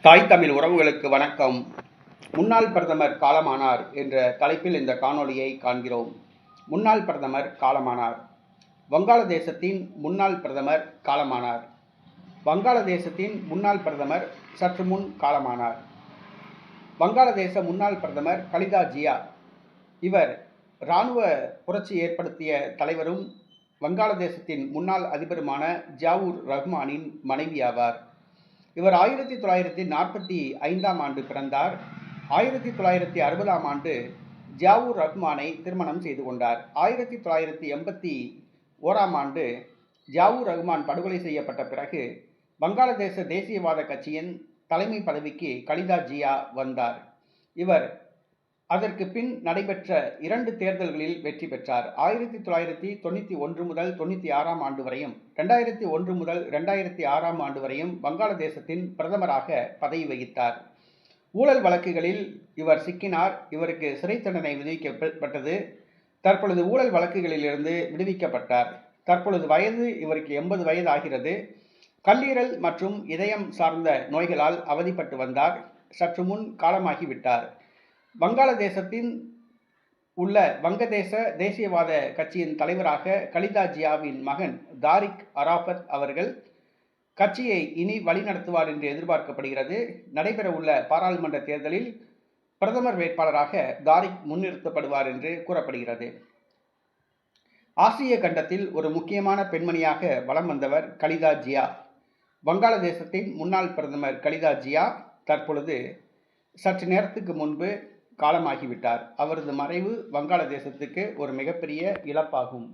தாய் தமிழ் உறவுகளுக்கு வணக்கம். முன்னாள் பிரதமர் காலமானார் என்ற தலைப்பில் இந்த காணொளியை காண்கிறோம். முன்னாள் பிரதமர் காலமானார். வங்காளதேசத்தின் முன்னாள் பிரதமர் காலமானார். வங்காளதேசத்தின் முன்னாள் பிரதமர் சற்று முன் காலமானார். வங்காளதேச முன்னாள் பிரதமர் கலிதா ஜியா. இவர் இராணுவ புரட்சி ஏற்படுத்திய தலைவரும் வங்காளதேசத்தின் முன்னாள் அதிபருமான ஜியாவுர் ரஹ்மானின் மனைவி ஆவார். இவர் 1945ஆம் ஆண்டு பிறந்தார். 1960ஆம் ஆண்டு ஜியாவுர் ரஹ்மானை திருமணம் செய்து கொண்டார். 1981ஆம் ஆண்டு ஜியாவுர் ரஹ்மான் படுகொலை செய்யப்பட்ட பிறகு வங்காளதேச தேசியவாத கட்சியின் தலைமை பதவிக்கு கலிதா ஜியா வந்தார். இவர் அதற்கு பின் நடைபெற்ற 2 தேர்தல்களில் வெற்றி பெற்றார். 1991 முதல் 96ஆம் ஆண்டு வரையும் 2001 முதல் 2006ஆம் ஆண்டு வரையும் வங்காளதேசத்தின் பிரதமராக பதவி வகித்தார். ஊழல் வழக்குகளில் இவர் சிக்கினார். இவருக்கு சிறை தண்டனை விதிக்கப்பட்டது. தற்பொழுது ஊழல் வழக்குகளிலிருந்து விடுவிக்கப்பட்டார். தற்பொழுது வயது இவருக்கு 80 வயது ஆகிறது. கல்லீரல் மற்றும் இதயம் சார்ந்த நோய்களால் அவதிப்பட்டு வந்தார். சற்று முன் காலமாகிவிட்டார். வங்காளதேசத்தின் உள்ள வங்கதேச தேசியவாத கட்சியின் தலைவராக கலிதா ஜியாவின் மகன் தாரிக் அராஃபத் அவர்கள் கட்சியை இனி வழிநடத்துவார் என்று எதிர்பார்க்கப்படுகிறது. நடைபெறவுள்ள பாராளுமன்ற தேர்தலில் பிரதமர் வேட்பாளராக தாரிக் முன்னிறுத்தப்படுவார் என்று கூறப்படுகிறது. ஆசிய கண்டத்தில் ஒரு முக்கியமான பெண்மணியாக வலம் வந்தவர் கலிதா ஜியா. வங்காளதேசத்தின் முன்னாள் பிரதமர் கலிதா ஜியா தற்பொழுது சற்று நேரத்துக்கு முன்பு காலமாகிவிட்டார். அவரது மறைவு வங்காளதேசத்துக்கு ஒரு மிகப்பெரிய இழப்பாகும்.